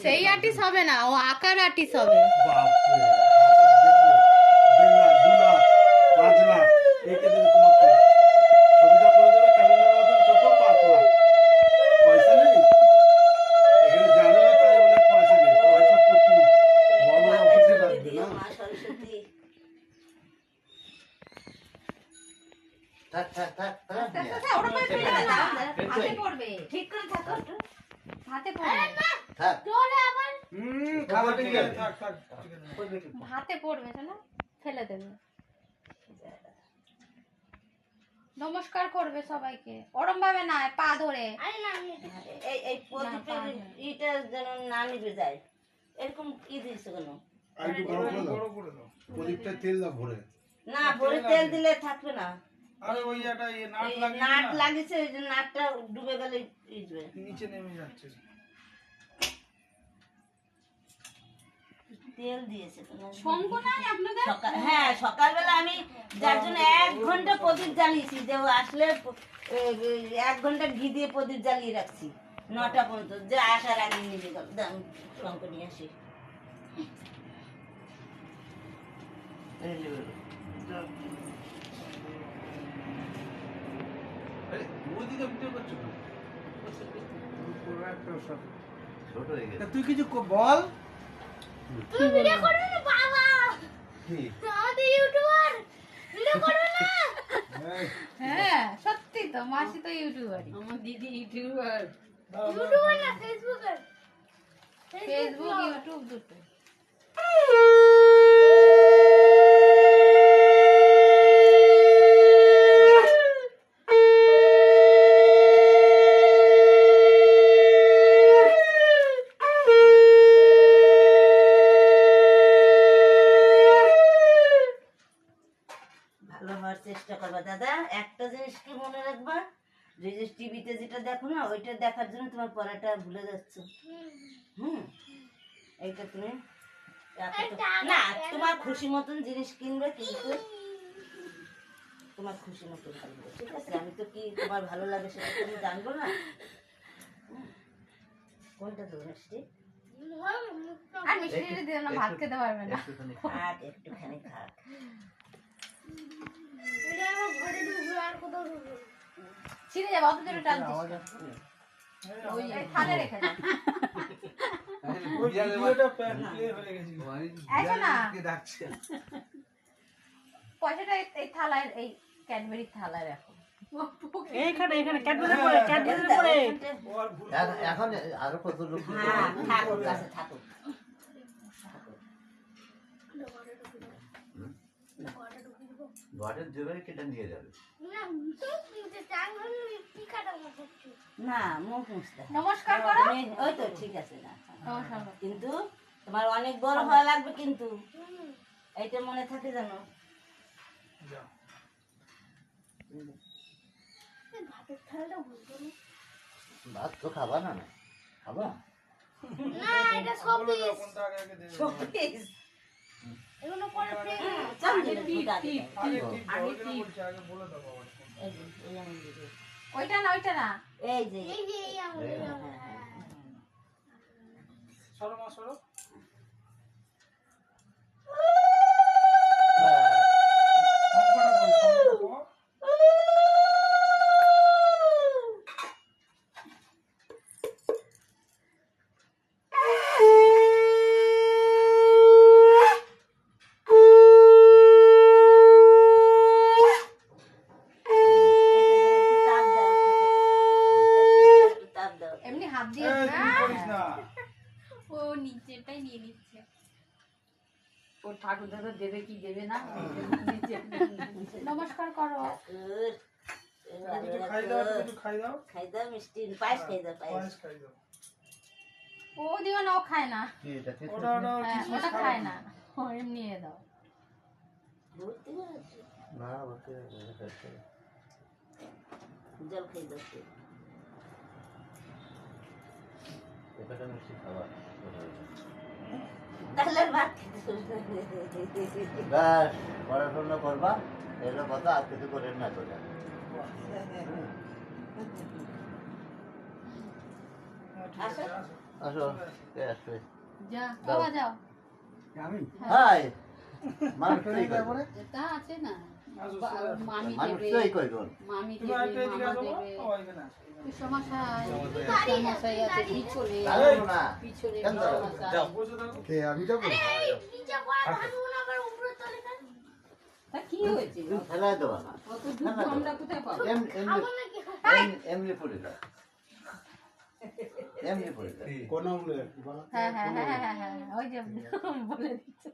সেই আর্টিস্ট হবে না, ও আকার আর্টিস্ট হবে। ছবিটা করে দেবে ক্যালেন্ডার মতন ছোট 5 লাখ। পয়সা নেই এখানে, জানো না তাই বলে পয়সা নেই। পয়সা প্রচুর, বড় বড় অফিসে লাগবে না। মা সরস্বতী থাক থাক থাক থাক ওটা করে ফেলে দাও, হাতে পড়বে, ঠিক করে থাকো একটু। হাতে পড়বে, থাক খাবার ঠিক আছে, থাক থাক ঠিক আছে। হাতে পড়বে না, ফেলে দেবে। নমস্কার করবে সবাইকে, ওরম ভাবে না, পা ধরে। এই প্রদীপের ইটা যেন না নিভে যায়, এরকম দিয়েছো কেন? আর একটু বড় করে দাও। প্রদীপটা তেল দাও ভরে। না ভরে তেল দিলে থাকবে না। আরে ওই একটা নাট এই লাগিয়ে নাট লাগিয়েছে, ওই যে নাটটা ডুবে গেলে ইজবে। নিচে নেমে যাচ্ছে। তেল দিয়েছে শঙ্খ নাই আপনাদের? হ্যাঁ, সকালবেলা আমি যার জন্য 1 ঘন্টা প্রদীপ জ্বালিয়েছি, যে ও আসলে 1 ঘন্টা ঘি দিয়ে প্রদীপ জ্বালিয়ে রাখছি 9টা পর্যন্ত, যে আসার আগে নিয়ে গেল। দাম শঙ্খ নিয়ে আসি। ওইদিকে ভিডিও করছো না? ছোট হয়ে গেছে তুই কিছু বল। তুমি ভিডিও করবে না বাবা, কি আমাদের ইউটিউবার ভিডিও করবে না। হ্যাঁ সত্যি তো, মাসি তো ইউটিউবারই। আমার দিদি ইউটিউবার। ইউটিউবার না, ফেসবুকার। ফেসবুক ইউটিউব দুটো। ভালো হওয়ার চেষ্টা করবা দাদা। একটা জিনিস কি মনে রাখবা, যে টিভিতে যেটা দেখো না, ওইটা দেখার জন্য তোমার পড়াটা ভুলে যাচ্ছ। এইটা তুমি না, তোমার খুশি মতন জিনিস কিনবে, কিন্তু তোমার খুশি মতন কিনবে, ঠিক আছে? আমি তো কি তোমার ভালো লাগে সেটা তুমি জানবো না। কোনটা দেবো মিষ্টি? আর মিষ্টি দিয়ে না, ভাত খেতে পারবে না। একটুখানি খাক, একটুখানি খাক। ছিঁড়ে যাবে, অত জোরে টানছিস কেন? ওই থালে রেখে দাও। ভিডিওটা প্লে হয়ে গেছে। এসো না, ডাকছে পয়সাটা এই থালায়, এই ক্যাডবেরি থালায় রাখো। এইখানে ক্যাডবেরি পড়ে, ক্যাডবেরি পড়ে। এখন আরো কত লোক হ্যাঁ, ঠাকুর কাছে থাকুক। ঘরের জোগাড়ি কেটে নিয়ে যাবে না, মুখ মুছতে হয়। নমস্কার করো। ওই তো ঠিক আছে না, নমস্কার করো। কিন্তু তোমার অনেক বড় হওয়া লাগবে, কিন্তু এইটা মনে থাকে জানো। ভাত তো খাবা না খাবা শোপিস। এগুলো পরে ওইটা না, ওইটা না, এই যে সরো মা সরো। তাপ দাও। এমনি হাত দিয়ে না ও নিচেটাই নিয়ে নিচ্ছে। ও ঠাকুর দাদা দেবে কি দেবে না, নমস্কার করো। ঠাকুর, কিছু খাই দাও, কিছু খাই দাও। খাই দাও মিষ্টি, পায়েস খাই দাও, পায়েস। পায়েস খাই দাও। ও দিও না, ও খায় না। কি এটা খেতে ওটা হ্যাঁ, ওটা খায় না, ও এমনি দাও। বুঝতে পারছি। না ওকে জল খাই দাও একটু। এটা মিষ্টি খাবার তাহলে ভাত খেতে ব্যাস পড়াশোনা করবা, এলো কথা, আর কিছু করেন না তো ঠিক আছে, আসো। আসো কে আসবে যা দাও। বাবা যাও আমি হাই মানুষ তো এই করে তা আছে না মামি মানুষ দেবে তো এই করে কোন মামি দেবে মামা দেবে সমস্যায় আছে পিছনে দাঁড়াবো না পিছনে কেন দাঁড়াবো? যাও কে আমি যাবো তা কি হয়েছে তুমি ফেলাই দেবা না অত দুধ আমরা কোথায় পাবো এমনি পড়ে যাও এমনি পড়ে যাও কোন আমলের হ্যাঁ হ্যাঁ হ্যাঁ হ্যাঁ হ্যাঁ ওই যে বলে দিচ্ছে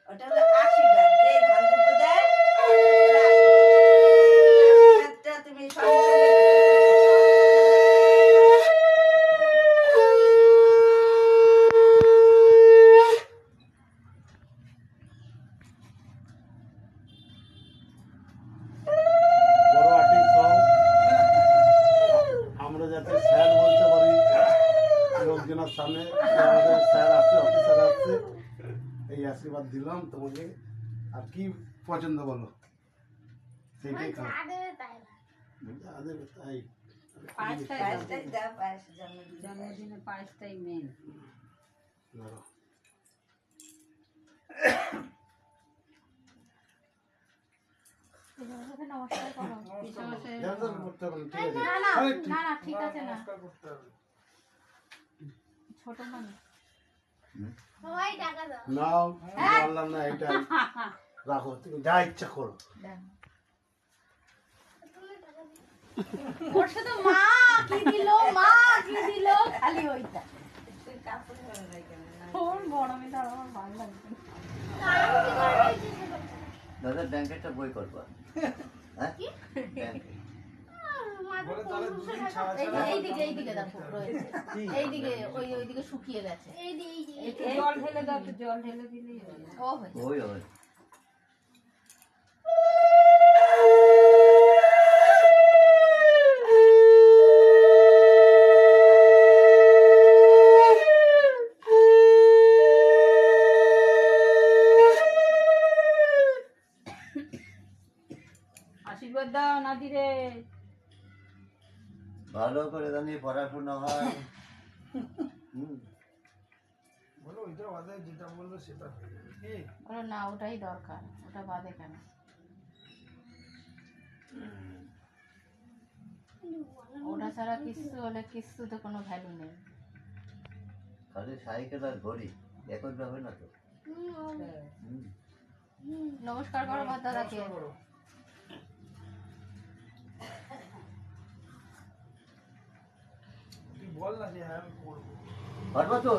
ওটা হলো আশীর্বাদ, যে ধান দুটো দেয় ওটা আশীর্বাদ। তুমি সঙ্গে বড় আর্টিস্ট হও আমরা যাতে স্যার বলতে পারি লোকজনের সামনে যে আমাদের স্যার আছে অফিসার আছে এই আশীর্বাদ দিলাম তোমাকে আর কি পছন্দ বলো সেইটাই খাও যা দেবে তাই পায়েসটাই দাও, পায়েস জন্মদিন। জন্মদিনে পায়েসটাই মেন ধরো। নমস্কার করো পিছনে যাও, যাও, করতে হবে না, ঠিক আছে না না আরে ঠিক- না না ঠিক আছে না ছোট মানুষ নাও বললাম না এটা রাখো তুমি যা ইচ্ছা করো ওর সাথে মা কি দিল মা কি দিল খালি ওইটা ওর বড় মেয়েটা আমার ভালো লাগছে দাদা ব্যাংকেরটা বই করবা হ্যাঁ ব্যাংকে এইদিকে দেখো রয়েছে এইদিকে ওইদিকে শুকিয়ে গেছে একটু জল ঢেলে দাও, একটু জল ঢেলে দিলেই হয়ে যাবে। ও হয়েছে ওই ওই আশীর্বাদ দাও নাতি রে। ভালো করে জানি পড়াশোনা হয় বলো ওইটা বাদে যেটা বললো সেটা বলো না ওটাই দরকার ওটা বাদে কেন ওটা ছাড়া কিচ্ছু হলে কিচ্ছুতে কোনো ভ্যালু নেই খালি সাইকেল আর ঘড়ি একই যাবে না তো নমস্কার করো আমার দাদাকে বল না যে হ্যাঁ করবো পারবা তো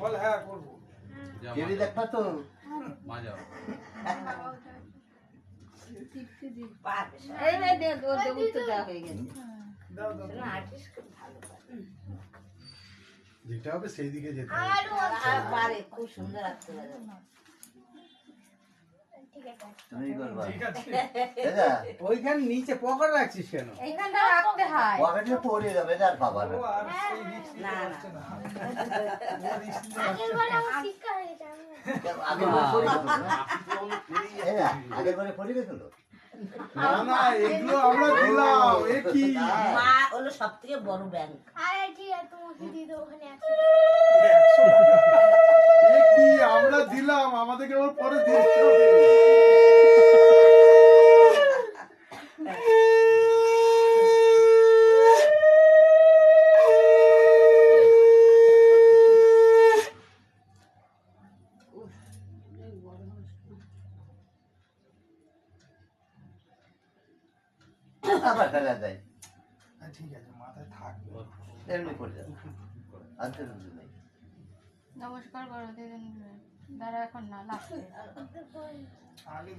বল হ্যাঁ করবো টিভি দেখবা তো পারবে সব। এই নে দে উত্তর দেওয়া হয়ে গেছে। দাও দাও না, artist খুব ভালো পারে। যেটা হবে সেই দিকে যেতে হবে আর পারে, খুব সুন্দর আঁকতে পারে। তুমি করবা ঠিক আছে দাদা ওইখানে নিচে পকেট রাখছিস কেন? এইখানটা রাখতে হয় পকেটে পড়ে যাবে আর পাবা না আর সেই রিস্ক না, না। হচ্ছে না ও রিস্ক আগে বলে পড়ে গেছিল না? এই না, আগের বারে পড়ে গেছিল না না এগুলো আমরা দিলাম এ কি মা হলো সব থেকে বড় ব্যাংক। এ কি আমরা দিলাম আমাদেরকে আবার পরে দিতে হবে আবার ফেলা যায় ঠিক আছে মাথায় থাকবে এমনি পড়ে যাবে আনতে কিছু নেই নমস্কার করো দিদিন দাঁড়া এখন না লাস্টে আগে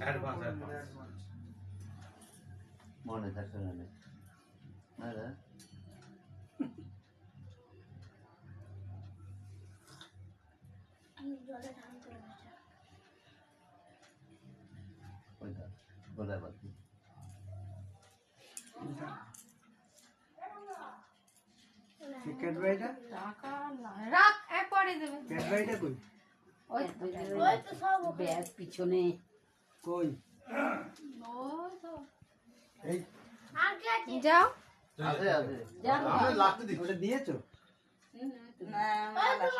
মনে থাকছে না রে। না রে ওই দা গোলায় বাতি ক্যাডবেরিটা টাকা না রাখ একবারই দেবে ক্যাডবেরিটা কই? ওই ব্যাগ পিছনে কই? ওই তো এই যাও আছে আছে জানো আমরা লাগতে দিচ্ছি ওটা দিয়েছো? না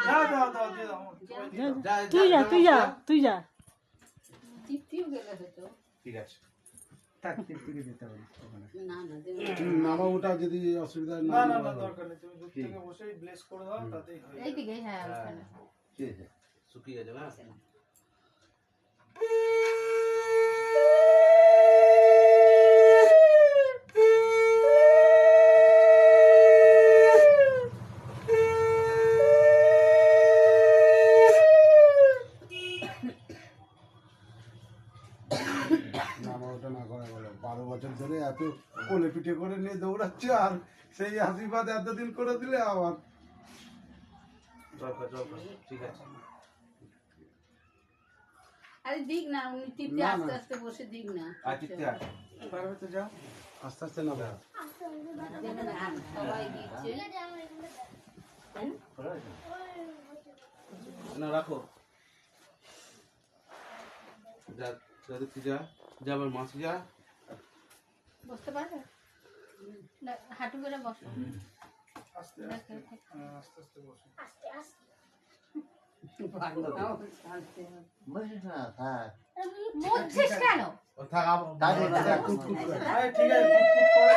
দাও দাও দাও দিয়ে দাও তুই যা তৃপ্তিও গেলে হতো। ঠিক আছে থাক টিপটিকে যেতে হবে ওখানে। না না নামা ওটা যদি অসুবিধা না না না হয়। না দরকার নেই, তুমি দূর থেকে বসেই ব্লেস করে দাও, তাতেই হয়ে যাবে। এইদিকে হ্যাঁ ওখানে ঠিক আছে শুকিয়ে গেছে না নামা ওটা না করা গেল 12 বছর ধরে এত কোলে পিঠে করে নিয়ে দৌড়াচ্ছে আর সেই আশীর্বাদ এতদিন করে দিলে আবার ঠিক আছে আরে দিক না, উনি তৃপ্তি না, আস্তে না। আস্তে বসে দিক না। পারবে তো যাও আস্তে আস্তে না দেখেন, সবাই দিচ্ছে। খোলা আছে? না রাখো যা যা যা যা আবার মাছ যা বসতে পারবে না, হাঁটু করে বসো আস্তে আস্তে আস্তে আস্তে বসো। বাংলাও শান্তি হবে। বসিস না, থাক। মুছছিস কেন থাক কাজে লাগা। আরে ঠিক আছে, ফুট করে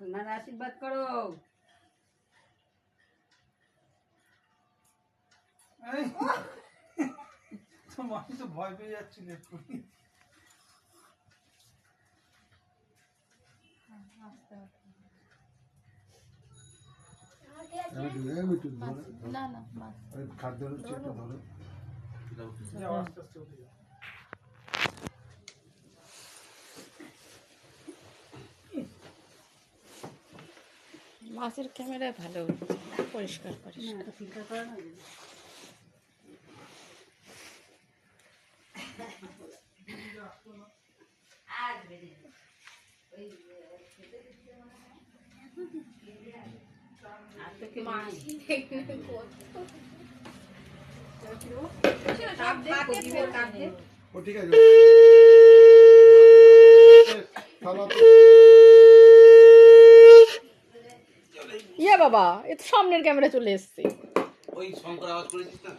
ওনার আশীর্বাদ করো। এই, তো মামি তো ভয় পেয়ে যাচ্ছিল এক্ষুনি। না না বাস। খাদ্য হচ্ছে একটু ধরো যাও আস্তে আস্তে উঠে যাও। মাছের ক্যামেরায় ভালো পরিষ্কার পরিষ্কার ফিল্টার করো না। আর তো কেউ নেই। কাপ দে, প্রদীপের কাপ দে। ও ঠিক আছে থালা তো ইয়ে বাবা এ তো সামনের ক্যামেরা চলে এসছে ওই শঙ্কর আওয়াজ করেছিস না